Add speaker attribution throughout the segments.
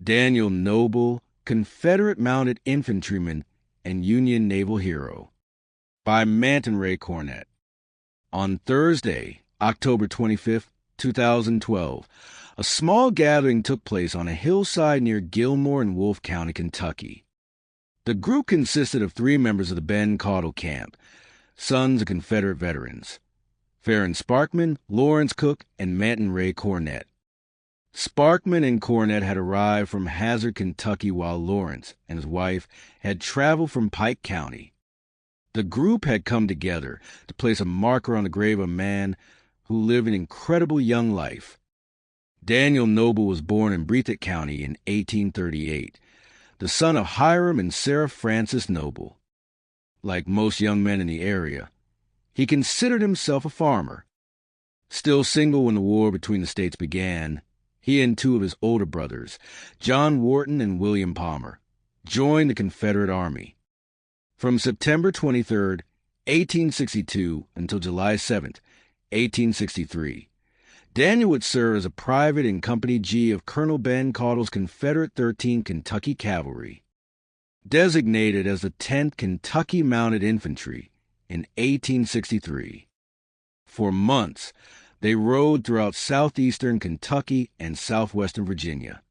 Speaker 1: Daniel Noble, Confederate mounted infantryman and Union naval hero, by Manton Ray Cornett. On Thursday, October 25th, 2012, a small gathering took place on a hillside near Gilmore in Wolfe County, Kentucky. The group consisted of 3 members of the Ben Caudle Camp, sons of Confederate veterans: Farron Sparkman, Lawrence Cook, and Manton Ray Cornett. Sparkman and Cornett had arrived from Hazard, Kentucky, while Lawrence and his wife had traveled from Pike County. The group had come together to place a marker on the grave of a man who lived an incredible young life. Daniel Noble was born in Breathitt County in 1838, the son of Hiram and Sarah Frances Noble. Like most young men in the area, he considered himself a farmer. Still single when the war between the states began, he and 2 of his older brothers, John Wharton and William Palmer, joined the Confederate Army. From September 23, 1862 until July 7, 1863, Daniel would serve as a private in Company G of Colonel Ben Caudle's Confederate 13th Kentucky Cavalry, designated as the 10th Kentucky Mounted Infantry in 1863. For months, they rode throughout southeastern Kentucky and southwestern Virginia.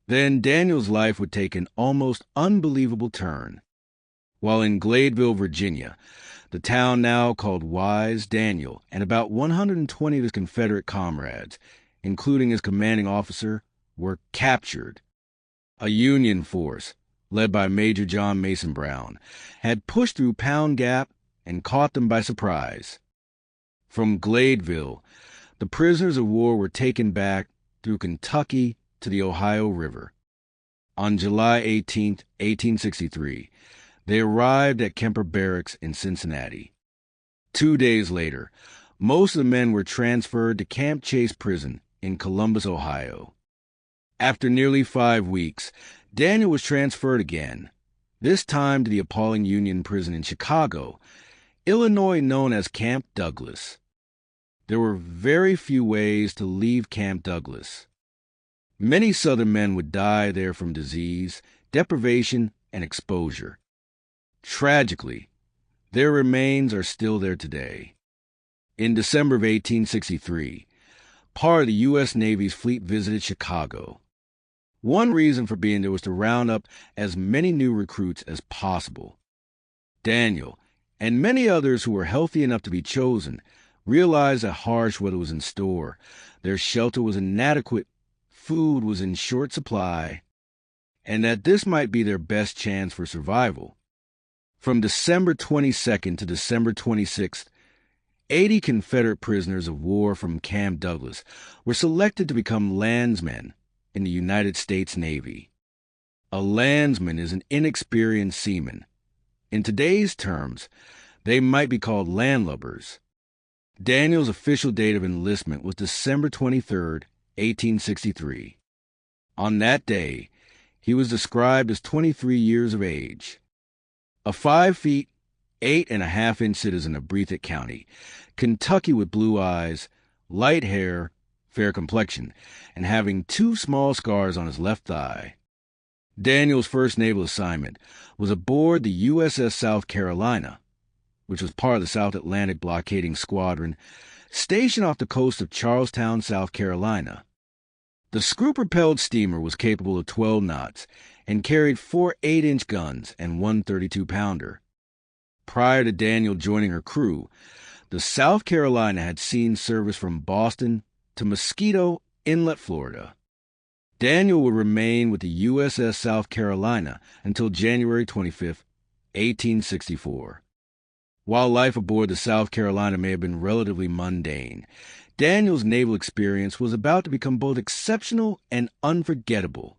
Speaker 1: Then Daniel's life would take an almost unbelievable turn. While in Gladeville, Virginia, the town now called Wise, Daniel and about 120 of his Confederate comrades, including his commanding officer, were captured. A Union force, led by Major John Mason Brown, had pushed through Pound Gap and caught them by surprise. From Gladeville, the prisoners of war were taken back through Kentucky to the Ohio River. On July 18, 1863, they arrived at Kemper Barracks in Cincinnati. 2 days later, most of the men were transferred to Camp Chase Prison in Columbus, Ohio. After nearly 5 weeks, Daniel was transferred again, this time to the appalling Union prison in Chicago, Illinois, known as Camp Douglas. There were very few ways to leave Camp Douglas. Many Southern men would die there from disease, deprivation, and exposure. Tragically, their remains are still there today. In December of 1863, part of the U.S. Navy's fleet visited Chicago. One reason for being there was to round up as many new recruits as possible. Daniel, and many others who were healthy enough to be chosen, realized that harsh weather was in store. Their shelter was inadequate, food was in short supply, and that this might be their best chance for survival. From December 22nd to December 26th, 80 Confederate prisoners of war from Camp Douglas were selected to become landsmen in the United States Navy. A landsman is an inexperienced seaman. In today's terms, they might be called landlubbers. Daniel's official date of enlistment was December 23, 1863. On that day, he was described as 23 years of age. A 5 feet, 8.5-inch citizen of Breathitt County, Kentucky, with blue eyes, light hair, fair complexion, and having 2 small scars on his left thigh. Daniel's first naval assignment was aboard the USS South Carolina, which was part of the South Atlantic Blockading Squadron, stationed off the coast of Charlestown, South Carolina. The screw-propelled steamer was capable of 12 knots and carried 4 8-inch guns and 1 32-pounder. Prior to Daniel joining her crew, the South Carolina had seen service from Boston to Mosquito Inlet, Florida. Daniel would remain with the USS South Carolina until January 25, 1864. While life aboard the South Carolina may have been relatively mundane, Daniel's naval experience was about to become both exceptional and unforgettable.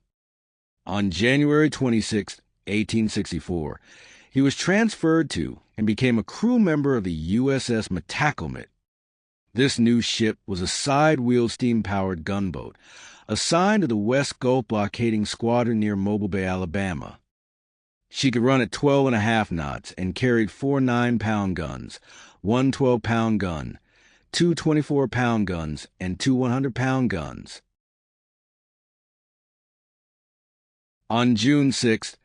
Speaker 1: On January 26, 1864, he was transferred to and became a crew member of the USS Metacomet. This new ship was a side-wheel steam-powered gunboat assigned to the West Gulf Blockading Squadron near Mobile Bay, Alabama. She could run at 12.5 knots and carried 4 9-pound guns, 1 12-pound gun, 2 24-pound guns, and 2 100-pound guns. On June 6,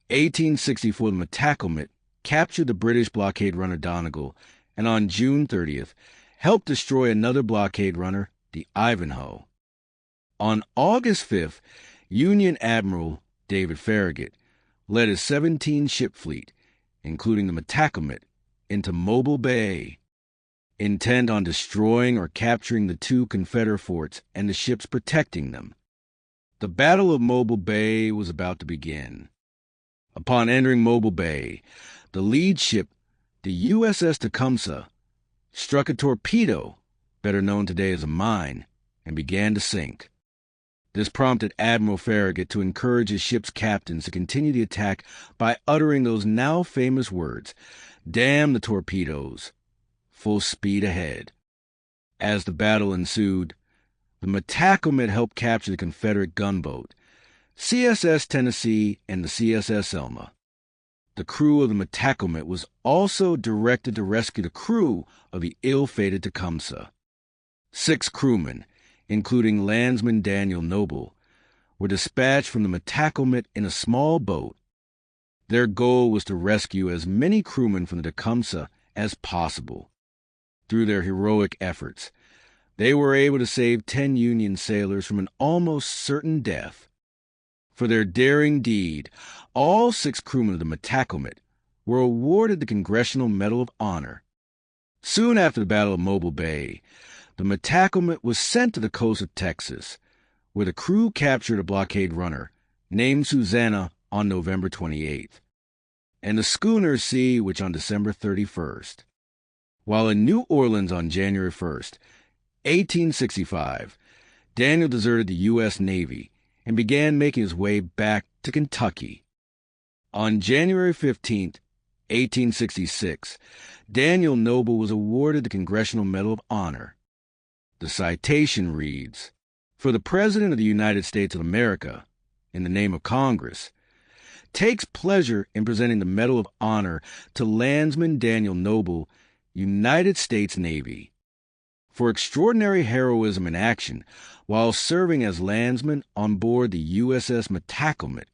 Speaker 1: 1864, the Metacomet captured the British blockade runner Donegal, and on June 30th, helped destroy another blockade runner, the Ivanhoe. On August 5th, Union Admiral David Farragut led his 17-ship fleet, including the Metacomet, into Mobile Bay, intent on destroying or capturing the two Confederate forts and the ships protecting them. The Battle of Mobile Bay was about to begin. Upon entering Mobile Bay, the lead ship, the USS Tecumseh, struck a torpedo, better known today as a mine, and began to sink. This prompted Admiral Farragut to encourage his ship's captains to continue the attack by uttering those now famous words, "Damn the torpedoes! Full speed ahead." As the battle ensued, the Metacomet helped capture the Confederate gunboat, CSS Tennessee and the CSS Selma. The crew of the Metacomet was also directed to rescue the crew of the ill-fated Tecumseh. 6 crewmen, including Landsman Daniel Noble, were dispatched from the Metacomet in a small boat. Their goal was to rescue as many crewmen from the Tecumseh as possible. Through their heroic efforts, they were able to save 10 Union sailors from an almost certain death. For their daring deed, all 6 crewmen of the Metacomet were awarded the Congressional Medal of Honor. Soon after the Battle of Mobile Bay, the Metacomet was sent to the coast of Texas, where the crew captured a blockade runner named Susanna on November 28th, and the schooner Sea Witch on December 31st. While in New Orleans on January 1st, 1865, Daniel deserted the U.S. Navy and began making his way back to Kentucky. On January 15, 1866, Daniel Noble was awarded the Congressional Medal of Honor. The citation reads, "For the President of the United States of America, in the name of Congress, takes pleasure in presenting the Medal of Honor to Landsman Daniel Noble, United States Navy, for extraordinary heroism in action while serving as landsman on board the USS Metacomet.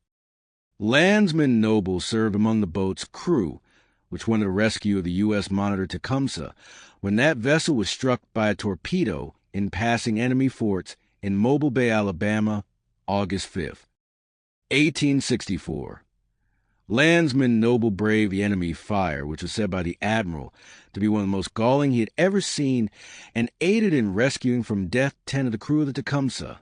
Speaker 1: Landsman Noble served among the boat's crew, which went to the rescue of the U.S. monitor Tecumseh when that vessel was struck by a torpedo in passing enemy forts in Mobile Bay, Alabama, August 5, 1864. Landsman Noble braved the enemy fire, which was said by the Admiral to be one of the most galling he had ever seen, and aided in rescuing from death 10 of the crew of the Tecumseh,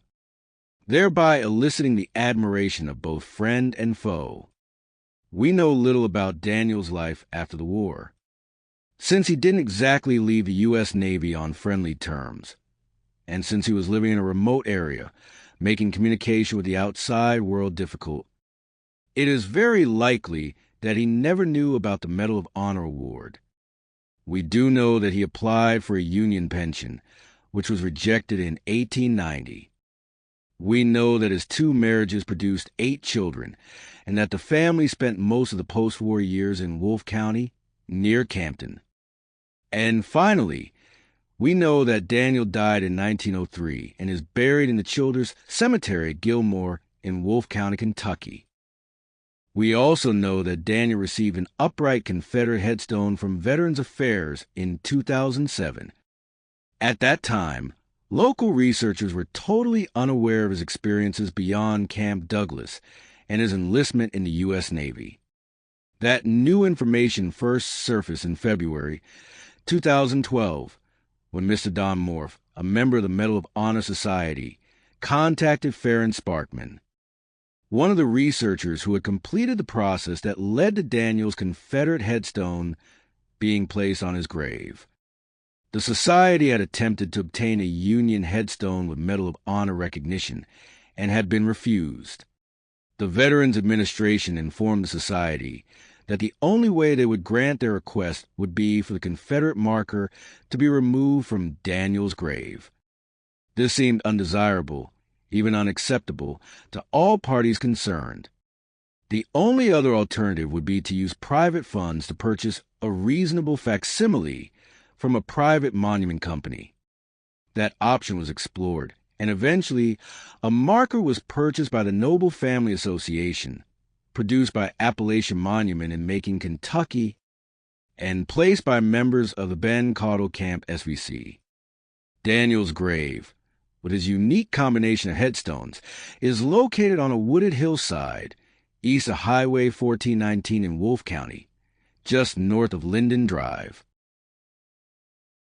Speaker 1: thereby eliciting the admiration of both friend and foe. We know little about Daniel's life after the war, since he didn't exactly leave the U.S. Navy on friendly terms, and since he was living in a remote area, making communication with the outside world difficult. It is very likely that he never knew about the Medal of Honor award. We do know that he applied for a Union pension, which was rejected in 1890. We know that his 2 marriages produced 8 children, and that the family spent most of the post-war years in Wolfe County, near Campton. And finally, we know that Daniel died in 1903 and is buried in the Childers Cemetery at Gilmore in Wolfe County, Kentucky. We also know that Daniel received an upright Confederate headstone from Veterans Affairs in 2007. At that time, local researchers were totally unaware of his experiences beyond Camp Douglas and his enlistment in the U.S. Navy. That new information first surfaced in February 2012 when Mr. Don Morph, a member of the Medal of Honor Society, contacted Farron Sparkman, one of the researchers who had completed the process that led to Daniel's Confederate headstone being placed on his grave. The Society had attempted to obtain a Union headstone with Medal of Honor recognition and had been refused. The Veterans Administration informed the Society that the only way they would grant their request would be for the Confederate marker to be removed from Daniel's grave. This seemed undesirable, even unacceptable, to all parties concerned. The only other alternative would be to use private funds to purchase a reasonable facsimile from a private monument company. That option was explored and eventually a marker was purchased by the Noble Family Association, produced by Appalachian Monument in Macon, Kentucky, and placed by members of the Ben Caudle Camp SVC. Daniel's grave, with his unique combination of headstones, is located on a wooded hillside east of Highway 1419 in Wolfe County, just north of Linden Drive.